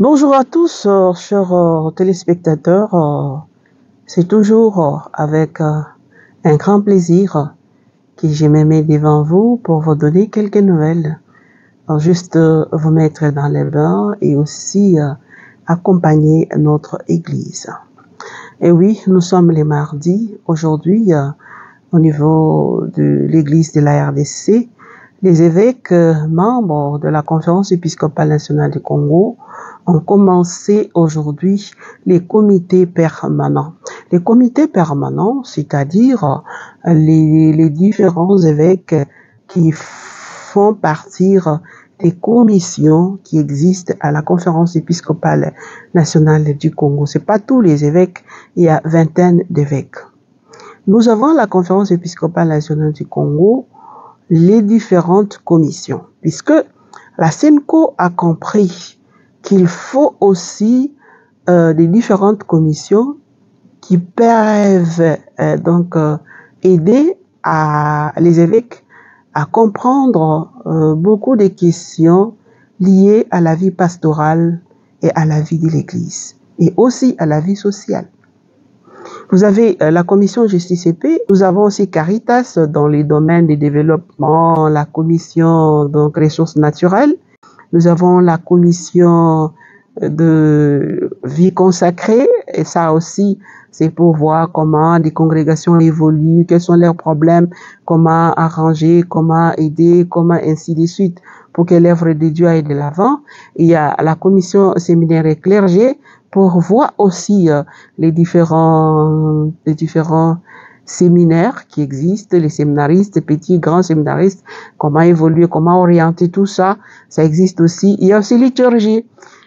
Bonjour à tous, chers téléspectateurs. C'est toujours avec un grand plaisir que je me mets devant vous pour vous donner quelques nouvelles. Juste vous mettre dans les bains et aussi accompagner notre Église. Et oui, nous sommes les mardis. Aujourd'hui, au niveau de l'Église de la RDC, les évêques membres de la Conférence épiscopale nationale du Congo ont commencé aujourd'hui les comités permanents. Les comités permanents, c'est-à-dire les différents évêques qui font partir des commissions qui existent à la Conférence épiscopale nationale du Congo. C'est pas tous les évêques, il y a vingtaine d'évêques. Nous avons la Conférence épiscopale nationale du Congo, les différentes commissions, puisque la CENCO a compris qu'il faut aussi des différentes commissions qui peuvent aider les évêques à comprendre beaucoup de questions liées à la vie pastorale et à la vie de l'Église, et aussi à la vie sociale. Vous avez la commission justice et paix. Nous avons aussi Caritas dans les domaines du développement, la commission donc ressources naturelles. Nous avons la commission de vie consacrée, et ça aussi c'est pour voir comment des congrégations évoluent, quels sont leurs problèmes, comment arranger, comment aider, comment ainsi de suite pour que l'œuvre de Dieu aille de l'avant. Il y a la commission séminaire et clergé pour voir aussi les différents séminaires qui existent, les séminaristes, petits, grands séminaristes, comment évoluer, comment orienter tout ça, ça existe aussi. Il y a aussi liturgie,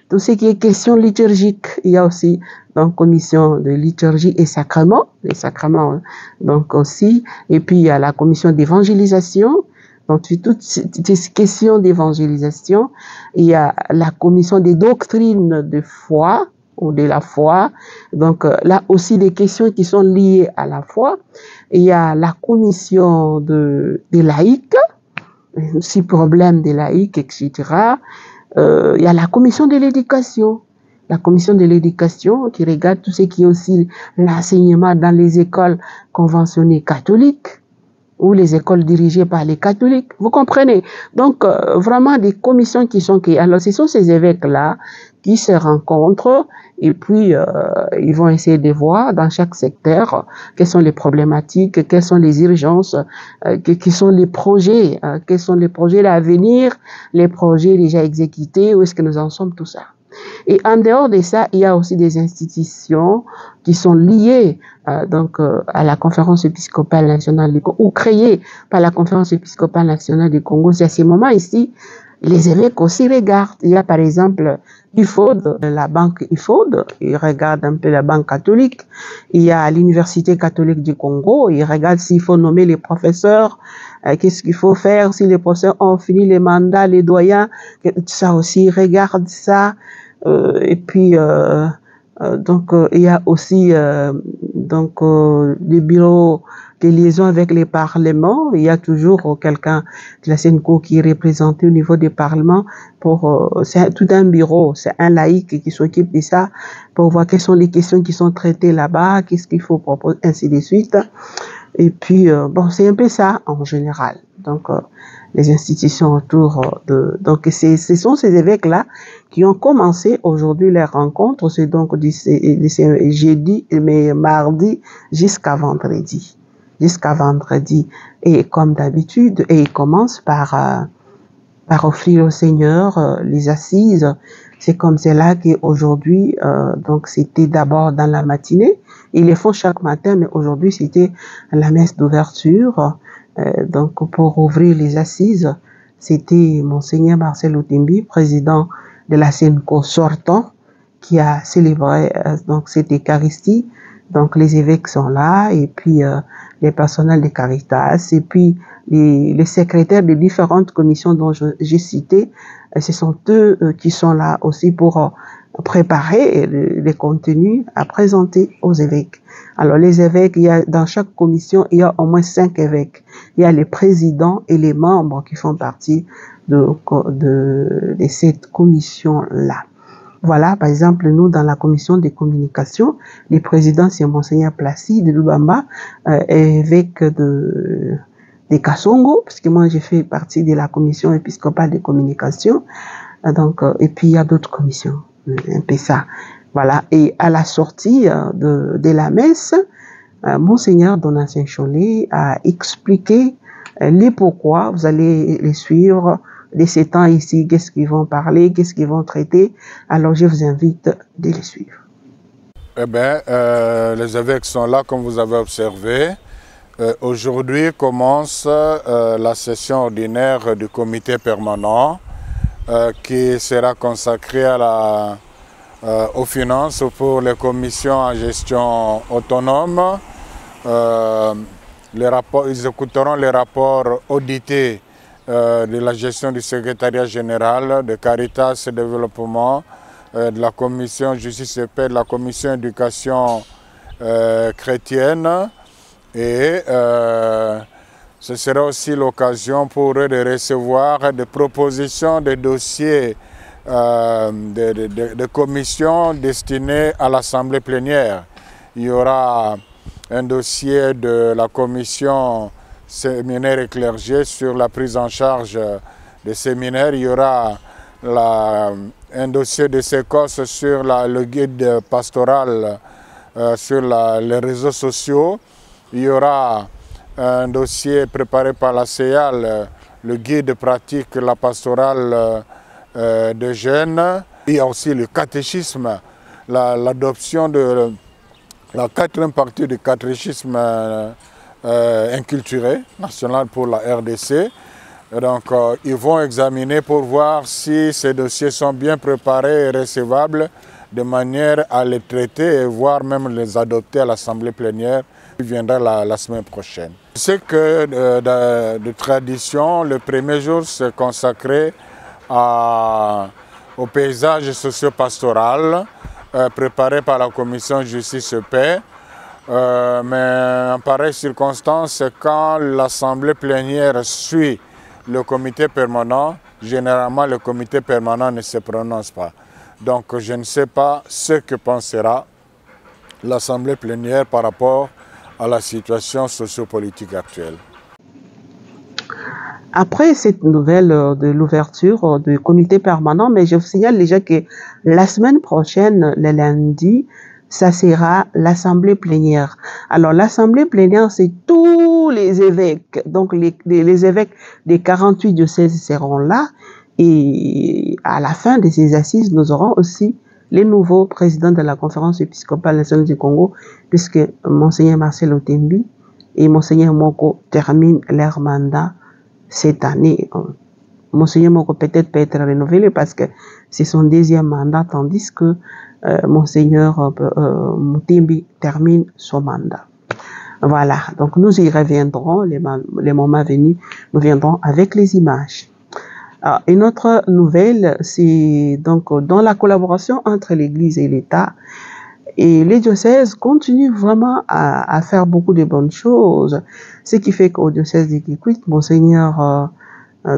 tout ce qui est question liturgique, il y a aussi donc commission de liturgie et sacrement, les sacrements donc aussi, et puis il y a la commission d'évangélisation. Donc, toutes ces questions d'évangélisation, il y a la commission des doctrines de foi, ou de la foi. Donc, là aussi, des questions qui sont liées à la foi. Il y a la commission des laïcs, aussi problème des laïcs, etc. Il y a la commission de l'éducation. La commission de l'éducation qui regarde tout ce qui est aussi l'enseignement dans les écoles conventionnées catholiques ou les écoles dirigées par les catholiques. Vous comprenez? Donc, vraiment des commissions qui sont créées. Alors, ce sont ces évêques-là qui se rencontrent et puis ils vont essayer de voir dans chaque secteur quelles sont les problématiques, quelles sont les urgences, quels sont les projets, quels sont les projets à venir, les projets déjà exécutés, où est-ce que nous en sommes, tout ça. Et en dehors de ça, il y a aussi des institutions qui sont liées à la Conférence épiscopale nationale du Congo, ou créées par la Conférence épiscopale nationale du Congo. C'est à ce moment ici, les évêques aussi regardent. Il y a par exemple IFOD, la banque IFOD, ils regardent un peu la banque catholique. Il y a l'Université catholique du Congo, ils regardent s'il faut nommer les professeurs, qu'est-ce qu'il faut faire, si les professeurs ont fini les mandats, les doyens, ça aussi, ils regardent ça. Et puis, il y a aussi des bureaux de liaison avec les parlements. Il y a toujours quelqu'un de la CENCO qui est représenté au niveau des parlements c'est tout un bureau, c'est un laïc qui s'occupe de ça pour voir quelles sont les questions qui sont traitées là-bas, qu'est-ce qu'il faut proposer, ainsi de suite. Et puis, c'est un peu ça en général. Donc, les institutions autour donc ce sont ces évêques-là qui ont commencé aujourd'hui les rencontres. C'est donc jeudi, mais mardi jusqu'à vendredi. Et comme d'habitude, ils commencent par offrir au Seigneur les assises. C'est comme cela qu'aujourd'hui, donc c'était d'abord dans la matinée. Ils les font chaque matin, mais aujourd'hui c'était la messe d'ouverture. Donc pour ouvrir les assises, c'était Monseigneur Marcel Otembi, président de la CENCO sortant, qui a célébré donc cette Eucharistie. Donc les évêques sont là, et puis les personnels de Caritas, et puis les secrétaires des différentes commissions dont j'ai cité, ce sont eux qui sont là aussi pour préparer les contenus à présenter aux évêques. Alors les évêques, dans chaque commission, il y a au moins 5 évêques. Il y a les présidents et les membres qui font partie de cette commission-là. Voilà, par exemple, nous, dans la commission des communications, le président, c'est Monseigneur Placide Lubamba, évêque de Kasongo, parce que moi, j'ai fait partie de la commission épiscopale des communications. Donc, et puis, il y a d'autres commissions, un peu ça. Voilà, et à la sortie de la messe, Monseigneur Donatien Cholet a expliqué les pourquoi. Vous allez les suivre de ces temps ici, qu'est-ce qu'ils vont parler, qu'est-ce qu'ils vont traiter. Alors, je vous invite de les suivre. Eh bien, les évêques sont là, comme vous avez observé. Aujourd'hui commence la session ordinaire du comité permanent qui sera consacrée à aux finances pour les commissions en gestion autonome. Ils écouteront les rapports audités de la gestion du secrétariat général de Caritas et Développement, de la commission Justice et Paix, de la commission Éducation chrétienne. Et ce sera aussi l'occasion pour eux de recevoir des propositions, des dossiers de commissions destinées à l'Assemblée plénière. Il y aura un dossier de la commission séminaire et clergé sur la prise en charge des séminaires. Il y aura un dossier de séquence sur le guide pastoral sur les réseaux sociaux. Il y aura un dossier préparé par la CEAL, le guide pratique la pastorale de jeunes. Il y a aussi le catéchisme, l'adoption de la quatrième partie du catéchisme inculturé national pour la RDC. Et donc, ils vont examiner pour voir si ces dossiers sont bien préparés et recevables de manière à les traiter et voire même les adopter à l'Assemblée plénière qui viendra la semaine prochaine. Je sais que de tradition, le premier jour c'est consacré au paysage socio-pastoral préparé par la commission Justice et Paix. Mais en pareille circonstance, quand l'Assemblée plénière suit le comité permanent, généralement le comité permanent ne se prononce pas. Donc je ne sais pas ce que pensera l'Assemblée plénière par rapport à la situation sociopolitique actuelle. Après cette nouvelle de l'ouverture du comité permanent, mais je vous signale déjà que la semaine prochaine, le lundi, ça sera l'Assemblée plénière. Alors l'Assemblée plénière, c'est tous les évêques. Donc les évêques des 48 diocèses seront là. Et à la fin de ces assises, nous aurons aussi les nouveaux présidents de la conférence épiscopale nationale du Congo, puisque Monseigneur Marcel Otembi et Monseigneur Moko terminent leur mandat cette année. Monseigneur Moko peut-être peut être renouvelé parce que c'est son deuxième mandat, tandis que Monseigneur Otembi termine son mandat. Voilà, donc nous y reviendrons, les moments venus, nous viendrons avec les images. Une autre nouvelle, c'est donc dans la collaboration entre l'Église et l'État, et les diocèses continuent vraiment à faire beaucoup de bonnes choses, ce qui fait qu'au diocèse de Kikwit, Monseigneur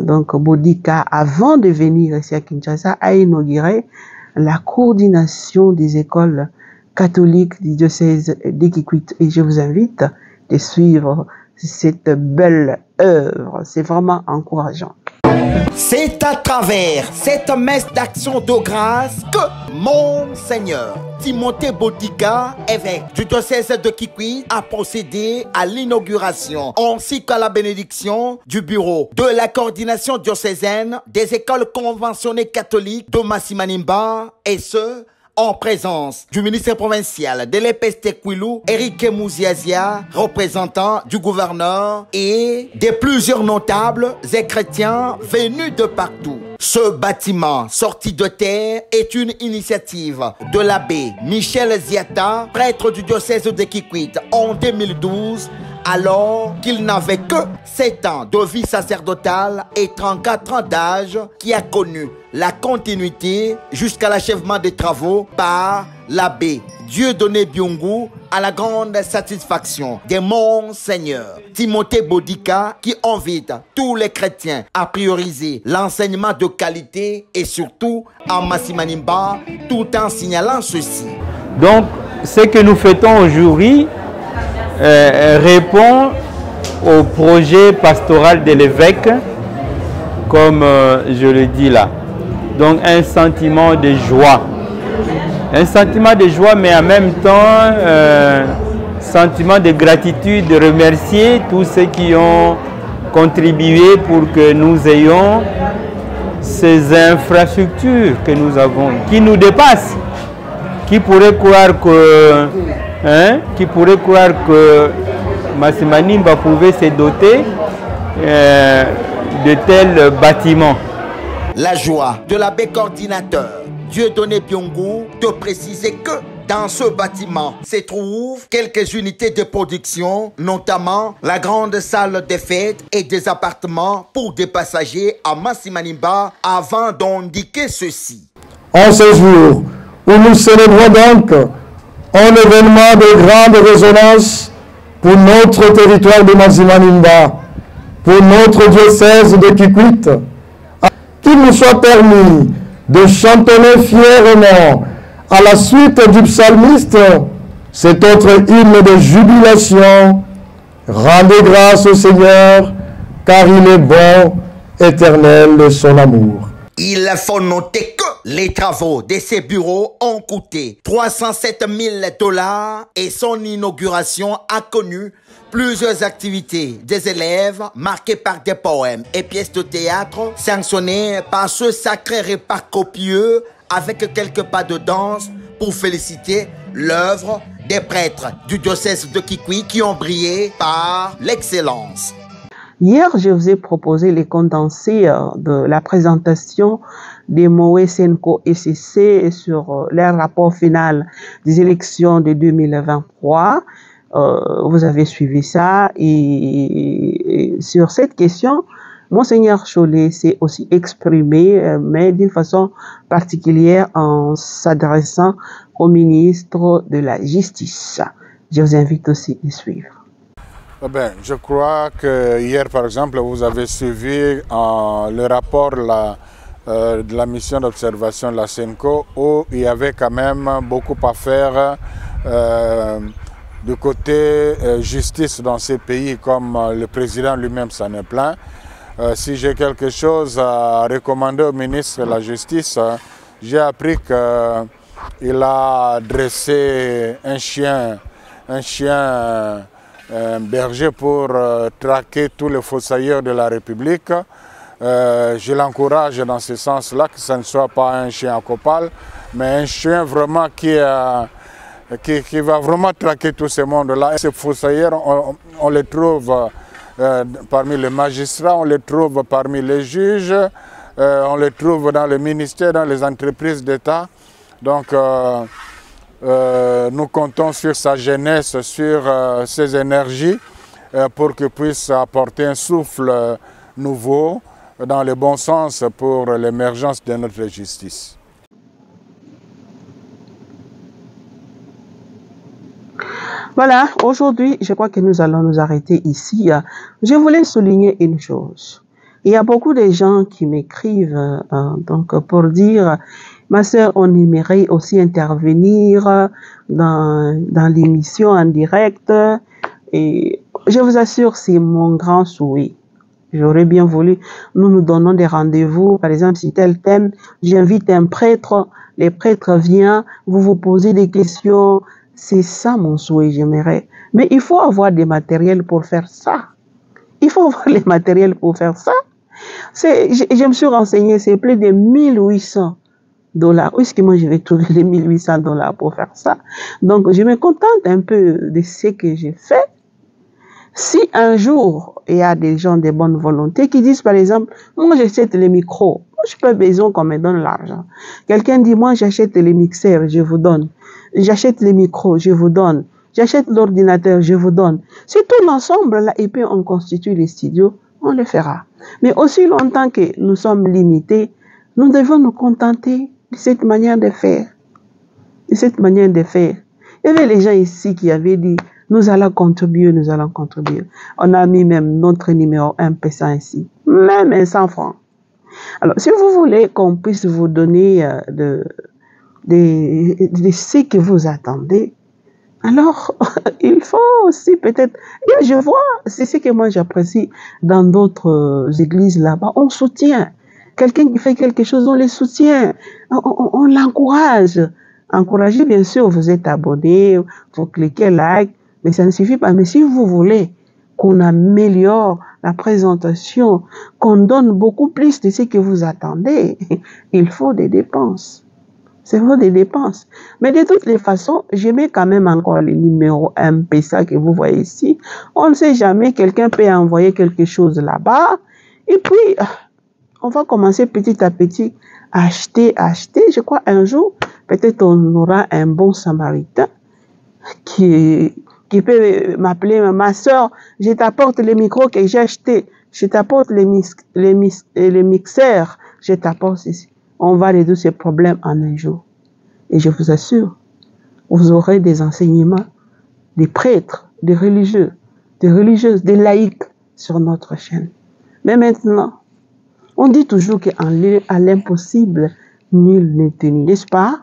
donc Bodika, avant de venir ici à Kinshasa, a inauguré la coordination des écoles catholiques du diocèse de Kikwit. Et je vous invite de suivre cette belle œuvre. C'est vraiment encourageant. C'est à travers cette messe d'action de grâce que Monseigneur Timothée Bodika, évêque du diocèse de Kikwit, a procédé à l'inauguration ainsi qu'à la bénédiction du bureau de la coordination diocésaine des écoles conventionnées catholiques de Massimanimba, et ce, en présence du ministre provincial de l'EPST Kwilu, Eric Mouziazia, représentant du gouverneur, et de plusieurs notables et chrétiens venus de partout. Ce bâtiment sorti de terre est une initiative de l'abbé Michel Ziata, prêtre du diocèse de Kikwit en 2012, alors qu'il n'avait que 7 ans de vie sacerdotale et 34 ans d'âge, qui a connu la continuité jusqu'à l'achèvement des travaux par l'abbé Dieudonné Byungu, à la grande satisfaction de Monseigneur Timothée Bodica qui invite tous les chrétiens à prioriser l'enseignement de qualité et surtout en Masimanimba tout en signalant ceci. Donc, ce que nous fêtons aujourd'hui répond au projet pastoral de l'évêque, comme je le dis là. Donc, un sentiment de joie. Un sentiment de joie, mais en même temps, sentiment de gratitude, de remercier tous ceux qui ont contribué pour que nous ayons ces infrastructures que nous avons, qui nous dépassent. Qui pourrait croire que Masimanimba pouvait se doter de tels bâtiments. La joie de l'abbé coordinateur Dieudonné Byongou de préciser que dans ce bâtiment se trouvent quelques unités de production, notamment la grande salle des fêtes et des appartements pour des passagers à Masimanimba, avant d'indiquer ceci. En ce jour où nous célébrons donc un événement de grande résonance pour notre territoire de Masimanimba, pour notre diocèse de Kikwit, qu'il nous soit permis de chantonner fièrement à la suite du psalmiste cet autre hymne de jubilation. Rendez grâce au Seigneur, car il est bon, éternel de son amour. Il faut noter que les travaux de ces bureaux ont coûté 307 000 $ et son inauguration a connu plusieurs activités des élèves marquées par des poèmes et pièces de théâtre sanctionnées par ce sacré repas copieux avec quelques pas de danse pour féliciter l'œuvre des prêtres du diocèse de Kikwit qui ont brillé par l'excellence. Hier, je vous ai proposé les condensés de la présentation des Moé Senko ECC sur leur rapport final des élections de 2023. Vous avez suivi ça et sur cette question, Monseigneur Chollet s'est aussi exprimé, mais d'une façon particulière en s'adressant au ministre de la Justice. Je vous invite aussi à suivre. Je crois que hier, par exemple, vous avez suivi le rapport de la mission d'observation de la SENCO où il y avait quand même beaucoup à faire du côté justice dans ces pays, comme le président lui-même s'en est plaint. Si j'ai quelque chose à recommander au ministre de la Justice, j'ai appris qu'il a dressé un chien berger pour traquer tous les fossoyeurs de la République. Je l'encourage dans ce sens-là, que ce ne soit pas un chien à copal, mais un chien vraiment qui va vraiment traquer tout ce monde-là. Ces fossoyeurs, on les trouve parmi les magistrats, on les trouve parmi les juges, on les trouve dans les ministères, dans les entreprises d'État. Donc, nous comptons sur sa jeunesse, sur ses énergies pour qu'il puisse apporter un souffle nouveau dans le bon sens pour l'émergence de notre justice. Voilà, aujourd'hui, je crois que nous allons nous arrêter ici. Je voulais souligner une chose. Il y a beaucoup de gens qui m'écrivent donc pour dire: ma sœur, on aimerait aussi intervenir dans l'émission en direct. Et je vous assure, c'est mon grand souhait. J'aurais bien voulu, nous donnons des rendez-vous. Par exemple, si tel thème, j'invite un prêtre, les prêtres viennent, vous posez des questions. C'est ça mon souhait, j'aimerais. Mais il faut avoir des matériels pour faire ça. Il faut avoir les matériels pour faire ça. Je me suis renseigné, c'est plus de 1800 $. Où est-ce que moi je vais trouver les 1800 $ pour faire ça? Donc je me contente un peu de ce que j'ai fait. Si un jour il y a des gens de bonne volonté qui disent par exemple: moi j'achète les micros, moi je n'ai pas besoin qu'on me donne l'argent. Quelqu'un dit: moi j'achète les mixeurs, je vous donne. J'achète les micros, je vous donne. J'achète l'ordinateur, je vous donne. Si tout l'ensemble là, et puis on constitue les studios, on le fera. Mais aussi longtemps que nous sommes limités, nous devons nous contenter de cette manière de faire. De cette manière de faire. Il y avait les gens ici qui avaient dit, nous allons contribuer, nous allons contribuer. On a mis même notre numéro M-Pesa ici, même un 100 francs. Alors, si vous voulez qu'on puisse vous donner de ce que vous attendez, alors il faut aussi peut-être, je vois, c'est ce que moi j'apprécie dans d'autres églises là-bas, on soutient. Quelqu'un qui fait quelque chose, on le soutient, on l'encourage. Encouragez, bien sûr, vous êtes abonné, vous cliquez like, mais ça ne suffit pas. Mais si vous voulez qu'on améliore la présentation, qu'on donne beaucoup plus de ce que vous attendez, il faut des dépenses. C'est vrai, des dépenses. Mais de toutes les façons, je mets quand même encore les numéros M-Pesa que vous voyez ici. On ne sait jamais, quelqu'un peut envoyer quelque chose là-bas. Et puis, on va commencer petit à petit à acheter. Je crois un jour, peut-être on aura un bon samaritain qui peut m'appeler, ma soeur, je t'apporte le micro que j'ai acheté. Je t'apporte les mixeurs. Je t'apporte ici. On va résoudre ces problèmes en un jour. Et je vous assure, vous aurez des enseignements, des prêtres, des religieux, des religieuses, des laïcs sur notre chaîne. Mais maintenant, on dit toujours qu'à l'impossible, nul n'est tenu, n'est-ce pas?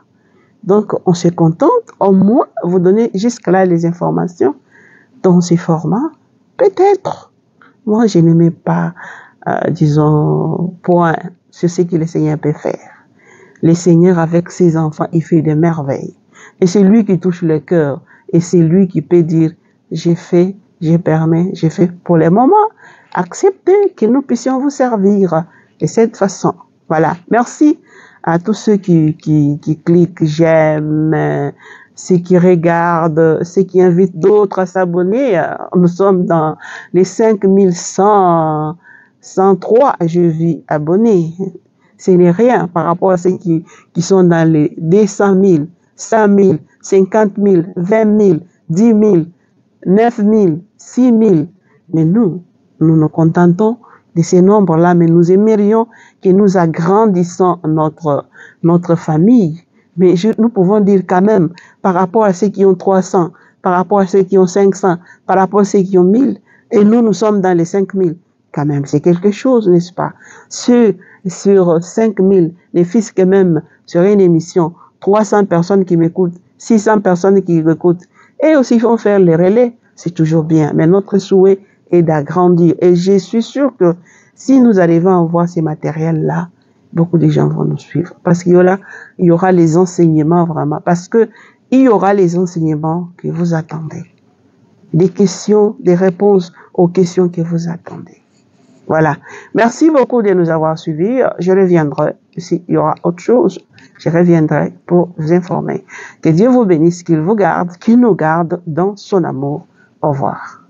Donc, on se contente, au moins, vous donner jusque-là les informations dans ces formats. Peut-être, moi, je ne mets pas, disons, point sur ce que le Seigneur peut faire. Le Seigneur, avec ses enfants, il fait des merveilles. Et c'est lui qui touche le cœur. Et c'est lui qui peut dire, j'ai fait, j'ai permis, j'ai fait. Pour le moment, acceptez que nous puissions vous servir de cette façon. Voilà. Merci à tous ceux qui cliquent j'aime, ceux qui regardent, ceux qui invitent d'autres à s'abonner. Nous sommes dans les 5103, je vis abonnés. Ce n'est rien par rapport à ceux qui sont dans les 200 000, 100 000, 50 000, 20 000, 10 000, 9 000, 6 000. Mais nous nous contentons de ces nombres-là, mais nous aimerions que nous agrandissons notre famille. Mais nous pouvons dire quand même, par rapport à ceux qui ont 300, par rapport à ceux qui ont 500, par rapport à ceux qui ont 1000, et nous sommes dans les 5000. Quand même, c'est quelque chose, n'est-ce pas? Sur 5000, les fils que même sur une émission, 300 personnes qui m'écoutent, 600 personnes qui m'écoutent, et aussi vont faire les relais, c'est toujours bien. Mais notre souhait est d'agrandir. Et je suis sûr que si nous arrivons à voir ces matériels-là, beaucoup de gens vont nous suivre. Parce qu'il y aura les enseignements vraiment. Parce que il y aura les enseignements que vous attendez. Des questions, des réponses aux questions que vous attendez. Voilà. Merci beaucoup de nous avoir suivis. Je reviendrai. S'il y aura autre chose, je reviendrai pour vous informer. Que Dieu vous bénisse, qu'il vous garde, qu'il nous garde dans son amour. Au revoir.